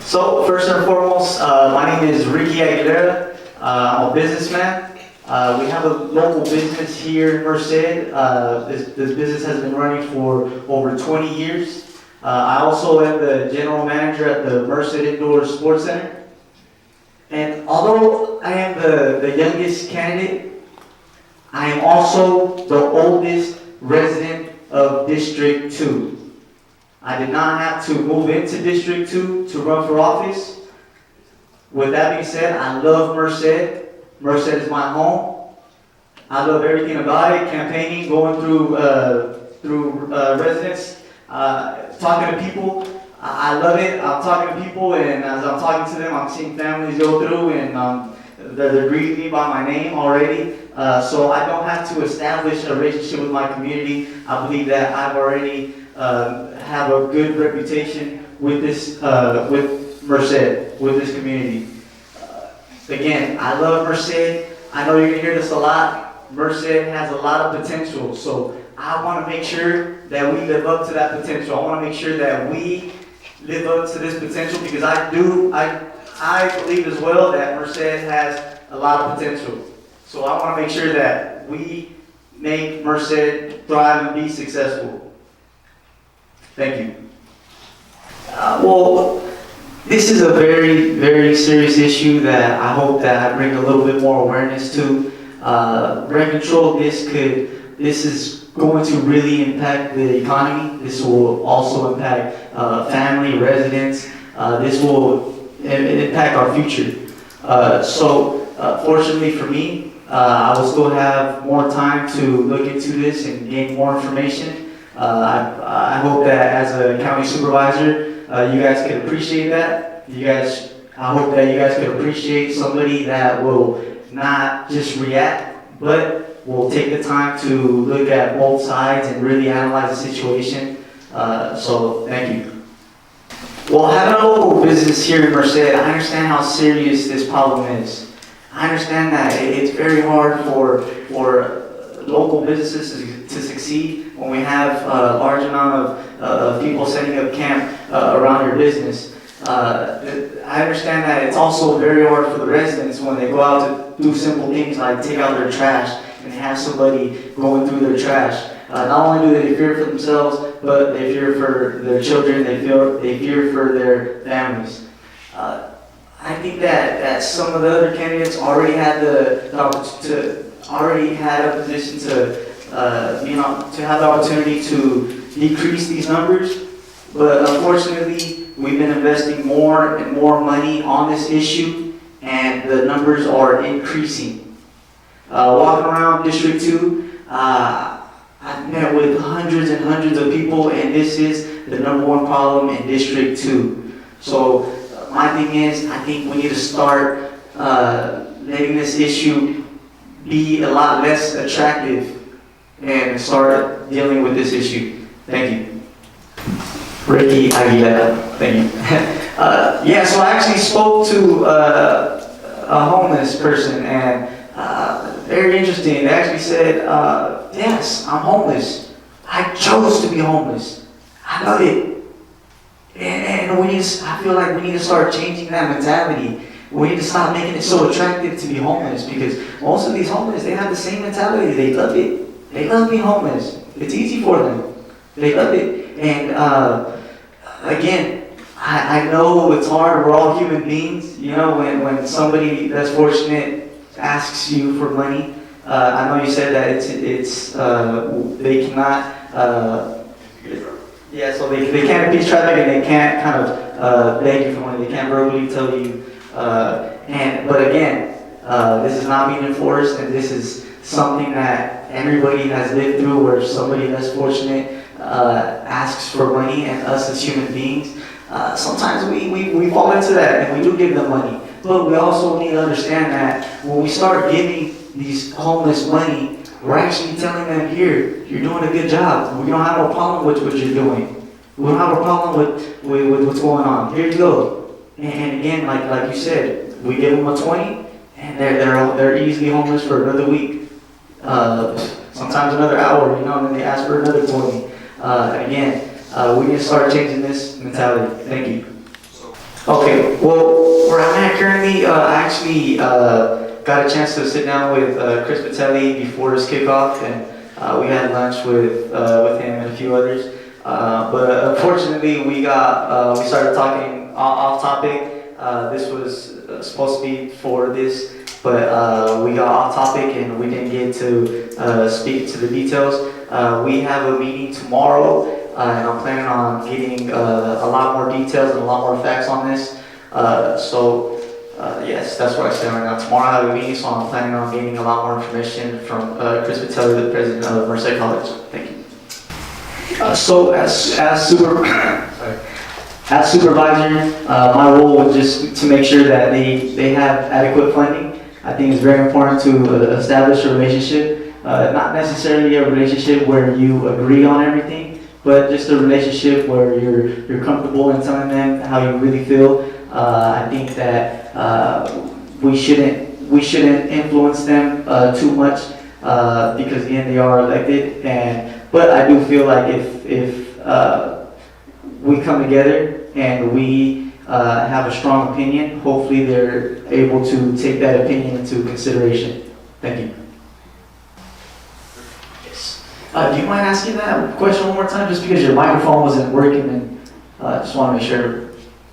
So first and foremost, my name is Ricky Aguilera. I'm a businessman. We have a local business here in Merced. This business has been running for over 20 years. I also am the general manager at the Merced Indoor Sports Center. And although I am the youngest candidate, I am also the oldest resident of District 2. I did not have to move into District 2 to run for office. With that being said, I love Merced. Merced is my home. I love everything about it, campaigning, going through residents, talking to people. I love it. I'm talking to people, and as I'm talking to them, I'm seeing families go through, and they're greeting me by my name already. So I don't have to establish a relationship with my community. I believe that I've already have a good reputation with this, with Merced, with this community. Again, I love Merced. I know you're gonna hear this a lot. Merced has a lot of potential, so I want to make sure that we live up to that potential. I want to make sure that we live up to this potential because I believe as well that Merced has a lot of potential. So I want to make sure that we make Merced thrive and be successful. Thank you. Well, this is a very, very serious issue that I hope that I bring a little bit more awareness to. Rent control, this is going to really impact the economy. This will also impact family, residents. This will impact our future. Fortunately for me, I will still have more time to look into this and gain more information. I hope that as a county supervisor, you guys can appreciate that. I hope that you guys can appreciate somebody that will not just react, but will take the time to look at both sides and really analyze the situation. So thank you. Well, having a local business here in Merced, I understand how serious this problem is. I understand that it's very hard for local businesses to succeed when we have a large amount of people setting up camp around your business. I understand that it's also very hard for the residents when they go out to do simple things like take out their trash and have somebody going through their trash. Not only do they fear for themselves, but they fear for their children, they fear for their families. I think that some of the other candidates already had already had a position to have the opportunity to decrease these numbers, but unfortunately we've been investing more and more money on this issue, and the numbers are increasing. Walking around District 2, I've met with hundreds and hundreds of people, and this is the #1 problem in District 2. So my thing is, I think we need to start letting this issue be a lot less attractive and start dealing with this issue. Thank you. Ricky Aguilera. Thank you. Yeah, so I actually spoke to a homeless person, and very interesting. They actually said, yes, I'm homeless. I chose to be homeless. I love it. And I feel like we need to start changing that mentality. We need to stop making it so attractive to be homeless, because most of these homeless, they have the same mentality. They love it. They love being homeless. It's easy for them. They love it. And again, I know it's hard. We're all human beings. You know, when somebody that's fortunate asks you for money, I know you said that they cannot. Yeah, so they can't be traffic, and they can't kind of beg you for money. They can't verbally tell you. But again, this is not being enforced, and this is something that everybody has lived through, where somebody less fortunate asks for money, and us as human beings, sometimes we fall into that, and we do give them money. But we also need to understand that when we start giving these homeless money, we're actually telling them, here, you're doing a good job. We don't have no problem with what you're doing. We don't have a problem with what's going on. Here you go. And again, like you said, we give them a 20, and they're easily homeless for another week. Sometimes another hour, and then they ask for another 20. Again, we need to start changing this mentality. Thank you. Okay, well, where I'm at currently, I actually got a chance to sit down with Chris Patelli before his kickoff, and we had lunch with him and a few others. But unfortunately, we started talking off topic. This was supposed to be for this, but we got off topic and we didn't get to speak to the details. We have a meeting tomorrow, and I'm planning on getting a lot more details and a lot more facts on this. Yes, that's where I stand right now. Tomorrow I have a meeting, so I'm planning on getting a lot more information from Chris Patelli, the president of Merced College. Thank you. As supervisor, my role was just to make sure that they have adequate funding. I think it's very important to establish a relationship, not necessarily a relationship where you agree on everything, but just a relationship where you're comfortable in telling them how you really feel. I think that we shouldn't influence them too much because again they are elected. But I do feel like if we come together and we have a strong opinion, hopefully they're able to take that opinion into consideration. Thank you. Yes. Do you mind asking that question one more time, just because your microphone wasn't working, and just want to make sure.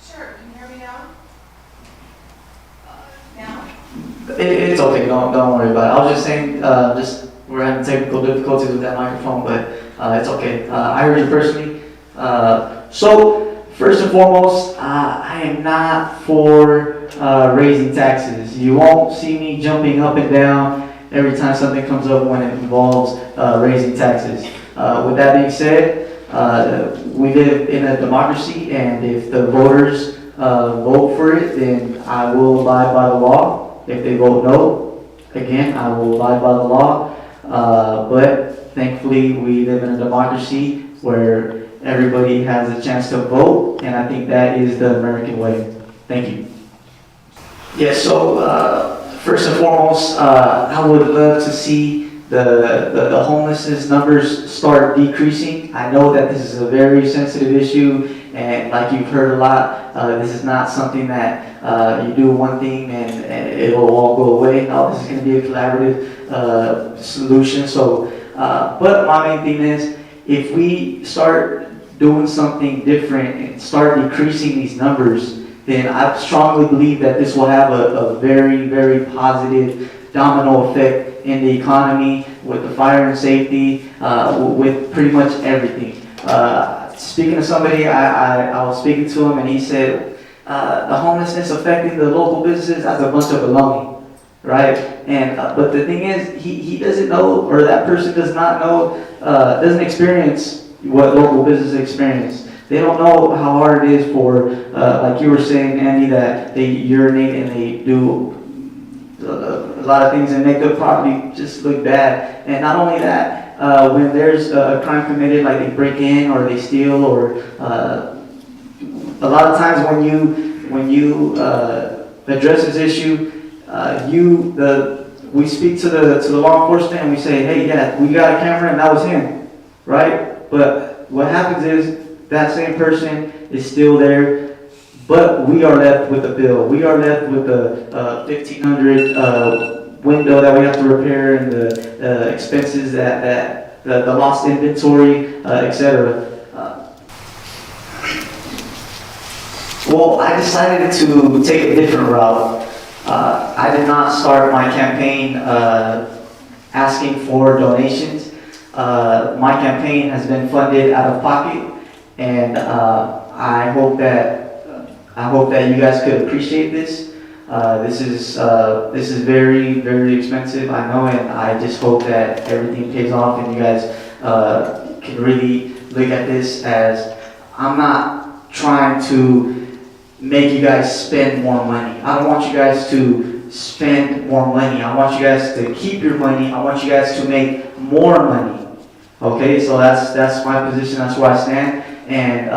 Sure. Can you hear me now? Now? It's okay. Don't worry about it. I was just saying, we're having technical difficulties with that microphone, but it's okay. I heard you personally. So first and foremost, I am not for raising taxes. You won't see me jumping up and down every time something comes up when it involves raising taxes. With that being said, we live in a democracy, and if the voters vote for it, then I will abide by the law. If they vote no, again, I will abide by the law. But thankfully, we live in a democracy where everybody has a chance to vote, and I think that is the American way. Thank you. Yeah, so first and foremost, I would love to see the homelessness numbers start decreasing. I know that this is a very sensitive issue, and like you've heard a lot, this is not something that you do one thing and it will all go away. No, this is going to be a collaborative solution. So, but my main thing is, if we start doing something different and start decreasing these numbers, then I strongly believe that this will have a very, very positive domino effect in the economy, with the fire and safety, with pretty much everything. Speaking to somebody, I was speaking to him, and he said, the homelessness affecting the local businesses, that's a bunch of baloney, right? And but the thing is, he doesn't know, or that person does not know, doesn't experience what local businesses experience. They don't know how hard it is for, like you were saying, Andy, that they urinate and they do a lot of things and make the property just look bad. And not only that, when there's a crime committed, like they break in or they steal, or a lot of times when you address this issue, we speak to the law enforcement and we say, hey, yeah, we got a camera and that was him, right? But what happens is that same person is still there, but we are left with a bill. We are left with the $1,500 window that we have to repair, and the expenses that the lost inventory, etc. Well, I decided to take a different route. I did not start my campaign asking for donations. My campaign has been funded out of pocket, and I hope that you guys could appreciate this. This is very, very expensive, I know, and I just hope that everything pays off and you guys can really look at this as, I'm not trying to make you guys spend more money. I don't want you guys to spend more money. I want you guys to keep your money. I want you guys to make more money. Okay, so that's my position. That's where I stand, and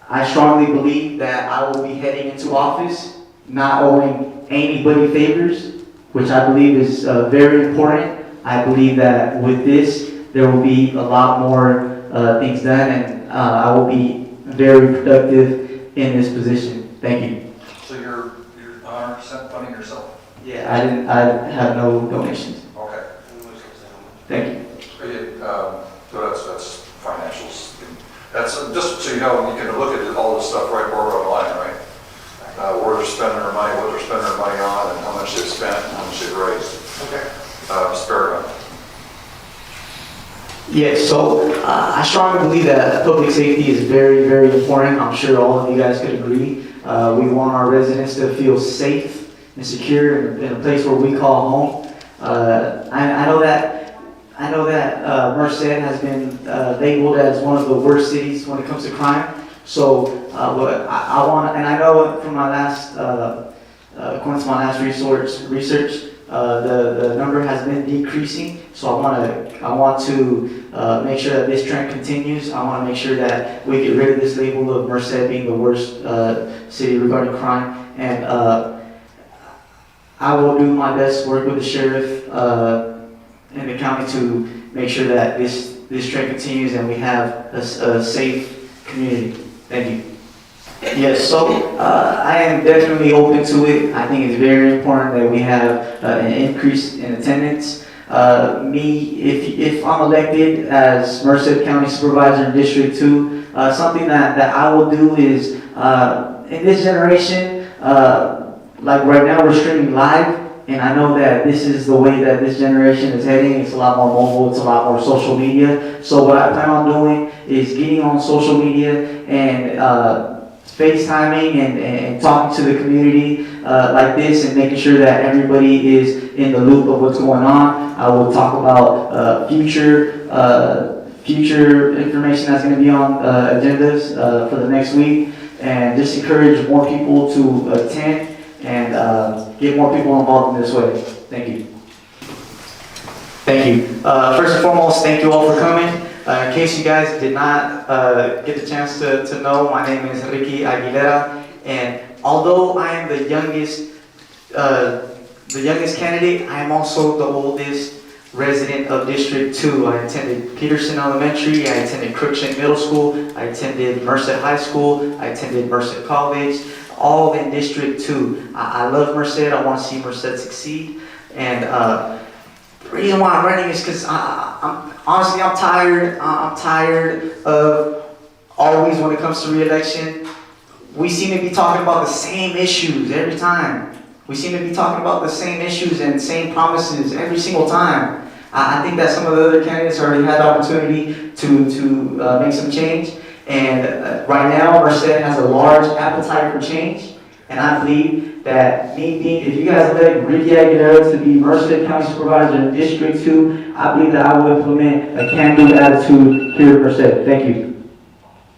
I strongly believe that I will be heading into office not owing anybody favors, which I believe is very important. I believe that with this, there will be a lot more things done, and I will be very productive in this position. Thank you. So you're 100% funding yourself? Yeah, I have no donations. Okay. Thank you. So that's financials. That's just so you know, you can look at all this stuff right more online, right? Where they're spending their money, what they're spending their money on, and how much they've spent, and how much they've raised. Okay. Spare gun. Yes, so I strongly believe that public safety is very, very important. I'm sure all of you guys could agree. We want our residents to feel safe and secure in a place where we call home. I know that Merced has been labeled as one of the worst cities when it comes to crime. So I want, and I know from my last, according to my last research, the number has been decreasing. So I want to make sure that this trend continues. I want to make sure that we get rid of this label of Merced being the worst city regarding crime. And I will do my best to work with the sheriff in the county to make sure that this trend continues and we have a safe community. Thank you. Yes, so I am definitely open to it. I think it's very important that we have an increase in attendance. If I'm elected as Merced County Supervisor in District 2, something that I will do is, in this generation, like right now we're streaming live, and I know that this is the way that this generation is heading. It's a lot more mobile, it's a lot more social media. So what I plan on doing is getting on social media and FaceTiming and talking to the community like this and making sure that everybody is in the loop of what's going on. I will talk about future information that's going to be on agendas for the next week, and just encourage more people to attend and get more people involved in this way. Thank you. Thank you. First and foremost, thank you all for coming. In case you guys did not get the chance to know, my name is Ricky Aguilera, and although I am the youngest candidate, I am also the oldest resident of District 2. I attended Peterson Elementary, I attended Crookshank Middle School, I attended Merced High School, I attended Merced College, all in District 2. I love Merced, I want to see Merced succeed, and the reason why I'm running is because I'm tired. I'm tired of always, when it comes to re-election, we seem to be talking about the same issues every time. We seem to be talking about the same issues and same promises every single time. I think that some of the other candidates already had the opportunity to make some change. And right now, Merced has a large appetite for change. And I believe that if you guys elect Ricky Aguilera to be Merced County Supervisor in District 2, I believe that I will implement a can-do attitude here at Merced. Thank you.